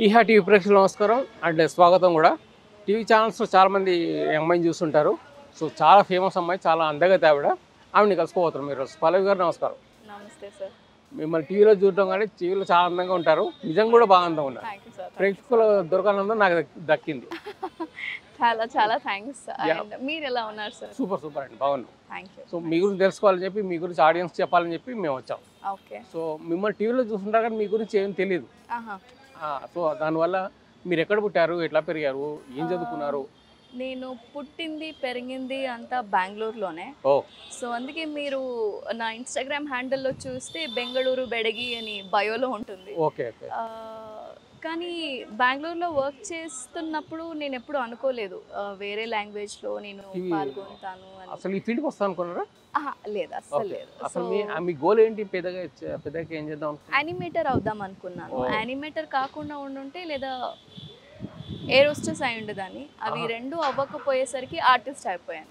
ఈహా TV ప్రేక్షకులకు నమస్కారం and స్వాగతం కూడా. టీవీ ఛానల్స్లో చాలామంది అమ్మాయిని చూస్తుంటారు. సో చాలా ఫేమస్ అమ్మాయి, చాలా అందగతి ఆవిడ. ఆవిడని కలుసుకోబోతారు మీరు. పల్లవి గారు నమస్కారం. నమస్తే సార్. మిమ్మల్ని టీవీలో చూడటం కానీ టీవీలో చాలా అందంగా ఉంటారు, నిజంగా కూడా బాగా అందంగా ఉన్నారు. Thank you sir. ప్రేక్షకుల దొరకానందం నాకు దక్కింది. చాలా చాలా థ్యాంక్స్. అండ్ మీరు ఎలా ఉన్నారు సార్? సూపర్ సూపర్ అండి, బాగున్నాం. Thank you. సో మీ గురించి తెలుసుకోవాలని చెప్పి, మీ గురించి ఆడియన్స్ చెప్పాలని చెప్పి మేము వచ్చాం. ఓకే. సో మిమ్మల్ని టీవీలో చూస్తుంటారు కానీ మీ గురించి ఏం తెలియదు. సో దానివల్ల మీరు ఎక్కడ పుట్టారు, ఎట్లా పెరిగారు, ఏం చదువుకున్నారు? నేను పుట్టింది పెరిగింది అంతా బెంగళూరులోనే. సో అందుకే మీరు నా ఇన్స్టాగ్రామ్ హ్యాండిల్లో చూస్తే బెంగళూరు బెడగి అని బయోలో ఉంటుంది. ఓకే. కానీ బెంగళూరులో వర్క్ చేస్తున్నప్పుడు నేను ఎప్పుడు అనుకోలేదు వేరే లాంగ్వేజ్లో నేను పాల్గొంటాను అని. అసలు ఈ ఫీల్డ్కి వస్తాను అనుకున్నారా? లేదు, అసలు లేదు. అసలు మీ గోల్ ఏంటి? పెద్దగా ఏం చేద్దాం? యానిమేటర్ అవుదాం అనుకున్నాను. యానిమేటర్ కాకుండా ఉండుంటే లేదా ఎయిర్ హోస్టెస్ అయి ఉండేదాన్ని. అవి రెండు అవ్వకపోయేసరికి ఆర్టిస్ట్ అయిపోయాను.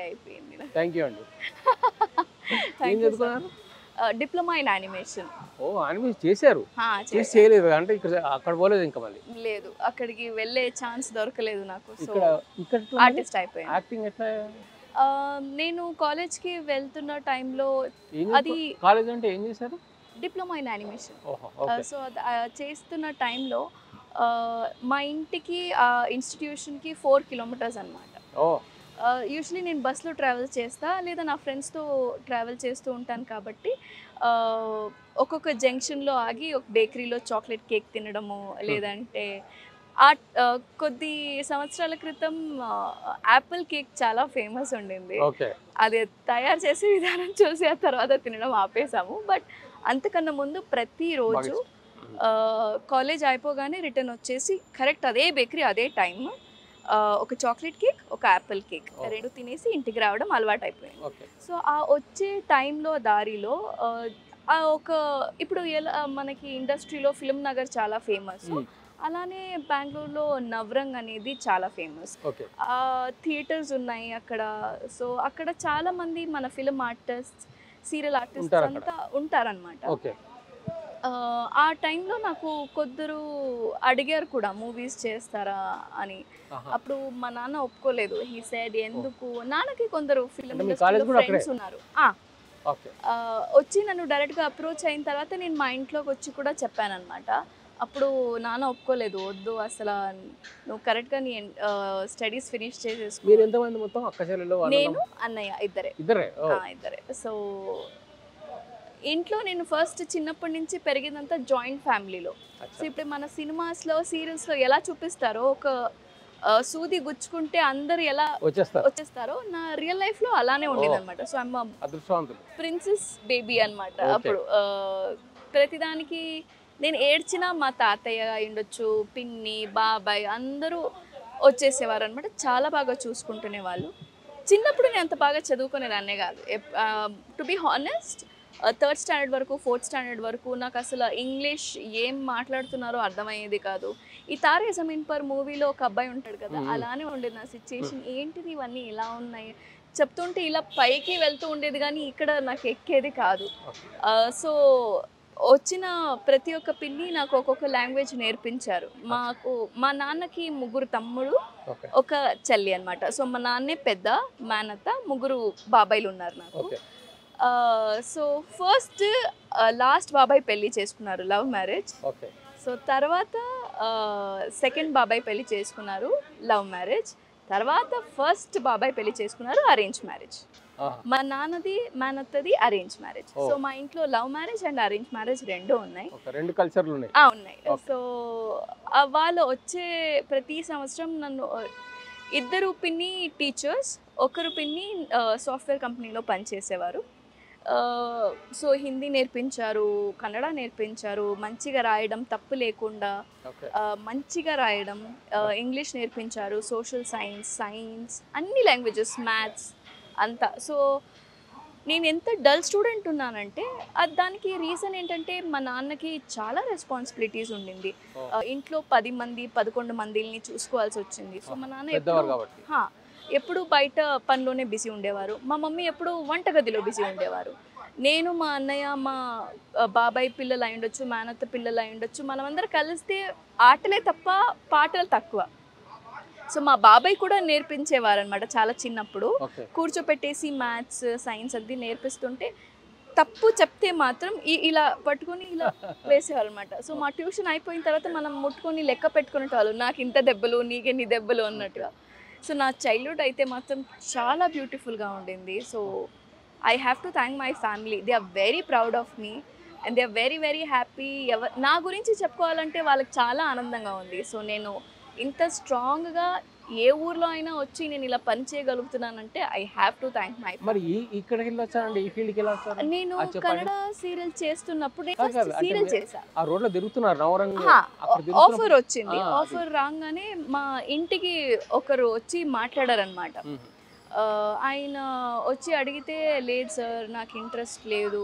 అయిపోయింది. థ్యాంక్ యూ అండి. ఏం చదువుకున్నారు? Diploma in animation. యానిమేషన్ చేశారు? చేయలేదు అంటే అక్కడ పోలేదు ఇంకా? మళ్ళీ లేదు, అక్కడికి వెళ్ళే ఛాన్స్ దొరకలేదు నాకు. సో ఆర్టిస్ట్ అయిపోయాను. యాక్టింగ్ ఎట్లా? నేను కాలేజ్కి వెళ్తున్న టైంలో, అది కాలేజ్ అంటే ఏం చేశారు? Diploma in animation. సో చేస్తున్న టైంలో మా ఇంటికి ఇన్స్టిట్యూషన్కి 4 కిలోమీటర్స్ అనమాట. యూజువలీ నేను బస్లో ట్రావెల్ చేస్తా లేదా నా ఫ్రెండ్స్తో ట్రావెల్ చేస్తూ ఉంటాను కాబట్టి ఒక్కొక్క జంక్షన్లో ఆగి ఒక బేకరీలో చాక్లెట్ కేక్ తినడము, లేదంటే కొద్ది సంవత్సరాల క్రితం యాపిల్ కేక్ చాలా ఫేమస్ ఉండింది. అది తయారు చేసే విధానం చూసి ఆ తర్వాత తినడం ఆపేసాము. బట్ అంతకన్నా ముందు ప్రతిరోజు కాలేజ్ అయిపోగానే రిటర్న్ వచ్చేసి కరెక్ట్ అదే బేకరీ అదే టైం ఒక చాక్లెట్ కేక్, ఒక యాపిల్ కేక్ రెండు తినేసి ఇంటికి రావడం అలవాటు అయిపోయింది. సో ఆ వచ్చే టైంలో దారిలో ఒక ఇప్పుడు ఎలా మనకి ఇండస్ట్రీలో ఫిల్మ్ నగర్ చాలా ఫేమస్, అలానే బెంగళూరులో నవరంగ్ అనేది చాలా ఫేమస్. థియేటర్స్ ఉన్నాయి అక్కడ. సో అక్కడ చాలా మంది మన ఫిల్మ్ ఆర్టిస్ట్, సీరియల్ ఆర్టిస్ట్ అంతా ఉంటారనమాట. ఆ టైంలో నాకు కొందరు అడిగారు కూడా మూవీస్ చేస్తారా అని. అప్పుడు మా నాన్న ఒప్పుకోలేదు. హీ సెడ్ ఎందుకు, నాన్నకి కొందరు ఫిల్మ్ ఫ్రెండ్స్ ఉన్నారు. వచ్చి నన్ను డైరెక్ట్గా అప్రోచ్ అయిన తర్వాత నేను మా ఇంట్లోకి వచ్చి కూడా చెప్పాను అనమాట. అప్పుడు నాన్న ఒప్పుకోలేదు, వద్దు అసలు నువ్వు కరెక్ట్గా నీ స్టడీస్ ఫినిష్ చేసేసుకో. నేను అన్నయ్య ఇద్దరే. సో ఇంట్లో నేను ఫస్ట్ చిన్నప్పటి నుంచి పెరిగిందంతా జాయింట్ ఫ్యామిలీలో. సో ఇప్పుడు మన సినిమాస్లో సీరియల్స్లో ఎలా చూపిస్తారో ఒక సూది గుచ్చుకుంటే అందరు ఎలా వచ్చేస్తారో నా రియల్ లైఫ్లో అలానే ఉండేది అనమాట. సో ఐమ్ ప్రిన్సెస్ బేబీ అనమాట. అప్పుడు ప్రతిదానికి నేను ఏడ్చినా మా తాతయ్య ఉండొచ్చు, పిన్ని, బాబాయ్ అందరూ వచ్చేసేవారు అనమాట. చాలా బాగా చూసుకుంటునే వాళ్ళు. చిన్నప్పుడు నేను అంత బాగా చదువుకునేదాన్నే కాదు. To be honest 3rd standard వరకు 4th స్టాండర్డ్ వరకు నాకు అసలు ఇంగ్లీష్ ఏం మాట్లాడుతున్నారో అర్థమయ్యేది కాదు. ఈ తారే జమీన్ పర్ మూవీలో ఒక అబ్బాయి ఉంటాడు కదా, అలానే ఉండేది నా సిచ్యుయేషన్. ఏంటిది ఇవన్నీ ఇలా ఉన్నాయి చెప్తుంటే ఇలా పైకి వెళ్తూ ఉండేది కానీ ఇక్కడ నాకు ఎక్కేది కాదు. సో వచ్చిన ప్రతి ఒక్క పిన్ని నాకు ఒక్కొక్క లాంగ్వేజ్ నేర్పించారు. మా నాన్నకి 3 తమ్ముడు, ఒక చెల్లి అనమాట. సో మా నాన్నే పెద్ద మేనత్త, 3 బాబాయిలు ఉన్నారు నాకు. సో ఫస్ట్ లాస్ట్ బాబాయ్ పెళ్లి చేసుకున్నారు, లవ్ మ్యారేజ్. సో తర్వాత సెకండ్ బాబాయ్ పెళ్లి చేసుకున్నారు, లవ్ మ్యారేజ్. తర్వాత ఫస్ట్ బాబాయ్ పెళ్లి చేసుకున్నారు, అరేంజ్ మ్యారేజ్. మా నాన్నది మేనత్తది అరేంజ్ మ్యారేజ్. సో మా ఇంట్లో love marriage and arrange marriage రెండు ఉన్నాయి. ఉన్నాయి. సో వాళ్ళు వచ్చే ప్రతి సంవత్సరం నన్ను 2 పిన్ని టీచర్స్, ఒకరు పిన్ని సాఫ్ట్వేర్ కంపెనీలో పనిచేసేవారు. సో హిందీ నేర్పించారు, కన్నడ నేర్పించారు, మంచిగా రాయడం తప్పు లేకుండా మంచిగా రాయడం, ఇంగ్లీష్ నేర్పించారు, సోషల్ సైన్స్ అన్ని లాంగ్వేజెస్, మ్యాథ్స్ అంతా. సో నేను ఎంత డల్ స్టూడెంట్ ఉన్నానంటే దానికి రీజన్ ఏంటంటే మా నాన్నకి చాలా రెస్పాన్సిబిలిటీస్ ఉండింది. ఇంట్లో 10 మంది 11 మందిని చూసుకోవాల్సి వచ్చింది. సో మా నాన్న ఎప్పుడు బయట పనిలోనే బిజీ ఉండేవారు, మా మమ్మీ ఎప్పుడు వంటగదిలో బిజీ ఉండేవారు. నేను మా అన్నయ్య మా బాబాయ్ పిల్లలు అయి ఉండొచ్చు, మేనత్త పిల్లలు అయి ఉండొచ్చు, మనమందరం కలిస్తే ఆటలే తప్ప పాటలు తక్కువ. సో మా బాబాయ్ కూడా నేర్పించేవారు అనమాట చాలా చిన్నప్పుడు. కూర్చోపెట్టేసి మ్యాథ్స్ సైన్స్ అది నేర్పిస్తుంటే తప్పు చెప్తే మాత్రం ఇలా పట్టుకొని ఇలా వేసేవారు అనమాట. సో మా ట్యూషన్ అయిపోయిన తర్వాత మనం ముట్టుకొని లెక్క పెట్టుకునేవాళ్ళు, నాకు ఇంత దెబ్బలు నీకెన్ని దెబ్బలు అన్నట్టుగా. సో నా చైల్డ్హుడ్ అయితే మాత్రం చాలా బ్యూటిఫుల్గా ఉండింది. So I have to thank my family. They are very proud of me and they are very very happy. నా గురించి చెప్పుకోవాలంటే వాళ్ళకి చాలా ఆనందంగా ఉంది. సో నేను ఇంత స్ట్రాంగ్గా ఏ ఊర్లో అయినా వచ్చి నేను ఇలా పని చేయగలుగుతున్నానంటే I have to thank my. మరి ఇక్కడికి వెళ్ళొచ్చానండి, ఈ ఫీల్డ్కి వెళ్ళొచ్చారు. నేను కన్నడ సీరియల్ చేస్తున్నప్పుడు సీరియల్ చేశా. ఆ రోడ్లో తిరుగుతున్నారు ఆఫర్ వచ్చింది. ఆఫర్ రాగానే మా ఇంటికి ఒకరు వచ్చి మాట్లాడారనమాట. ఆయన వచ్చి అడిగితే లేదు సార్ నాకు ఇంట్రెస్ట్ లేదు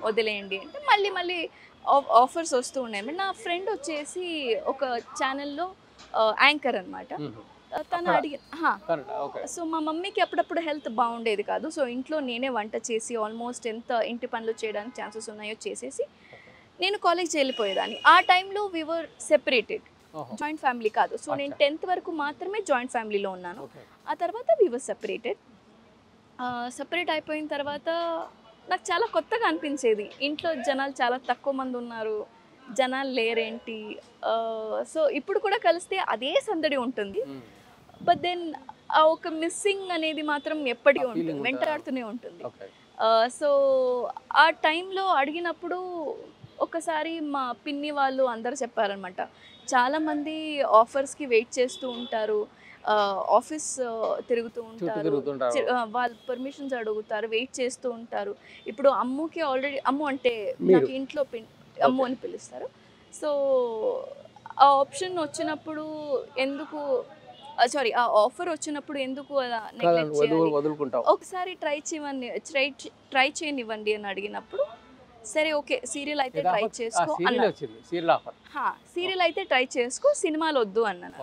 వదిలేయండి అంటే మళ్ళీ ఆఫర్స్ వస్తూ ఉన్నాయి. నా ఫ్రెండ్ వచ్చేసి ఒక ఛానల్లో యాంకర్ అనమాట. తను అడిగి సో మా మమ్మీకి అప్పుడప్పుడు హెల్త్ బాగుండేది కాదు. సో ఇంట్లో నేనే వంట చేసి ఆల్మోస్ట్ ఎంత ఇంటి పనులు చేయడానికి ఛాన్సెస్ ఉన్నాయో చేసేసి నేను కాలేజ్కి వెళ్ళిపోయేదాన్ని. ఆ టైంలో వి వర్ సెపరేటెడ్, జాయింట్ ఫ్యామిలీ కాదు. సో నేను 10th వరకు మాత్రమే జాయింట్ ఫ్యామిలీలో ఉన్నాను. ఆ తర్వాత వి వర్ సెపరేటెడ్. సెపరేట్ అయిపోయిన తర్వాత నాకు చాలా కొత్తగా అనిపించేది. ఇంట్లో జనాలు చాలా తక్కువ మంది ఉన్నారు, జనాలు లేరేంటి. సో ఇప్పుడు కూడా కలిస్తే అదే సందడి ఉంటుంది. బట్ దెన్ ఒక మిస్సింగ్ అనేది మాత్రం ఎప్పటికీ ఉంటుంది, వెంటాడుతూనే ఉంటుంది. సో ఆ టైంలో అడిగినప్పుడు ఒకసారి మా పిన్ని వాళ్ళు అందరు చెప్పారనమాట, చాలామంది ఆఫర్స్కి వెయిట్ చేస్తూ ఉంటారు, ఆఫీస్ తిరుగుతూ ఉంటారు, వాళ్ళు పర్మిషన్స్ అడుగుతారు, వెయిట్ చేస్తూ ఉంటారు. ఇప్పుడు అమ్ముకి ఆల్రెడీ అమ్ము అంటే నాకు ఇంట్లో అమ్ము అని పిలుస్తారు. సో ఆ ఆప్షన్ వచ్చినప్పుడు ఎందుకు సారీ ఆ ఆఫర్ వచ్చినప్పుడు ఎందుకు ఒకసారి ట్రై చేయనివ్వండి అని అడిగినప్పుడు సరే ఓకే సీరియల్ అయితే ట్రై చేసుకో అన్నారు. సీరియల్ అయితే ట్రై చేసుకో, సినిమాలు వద్దు అన్నాను.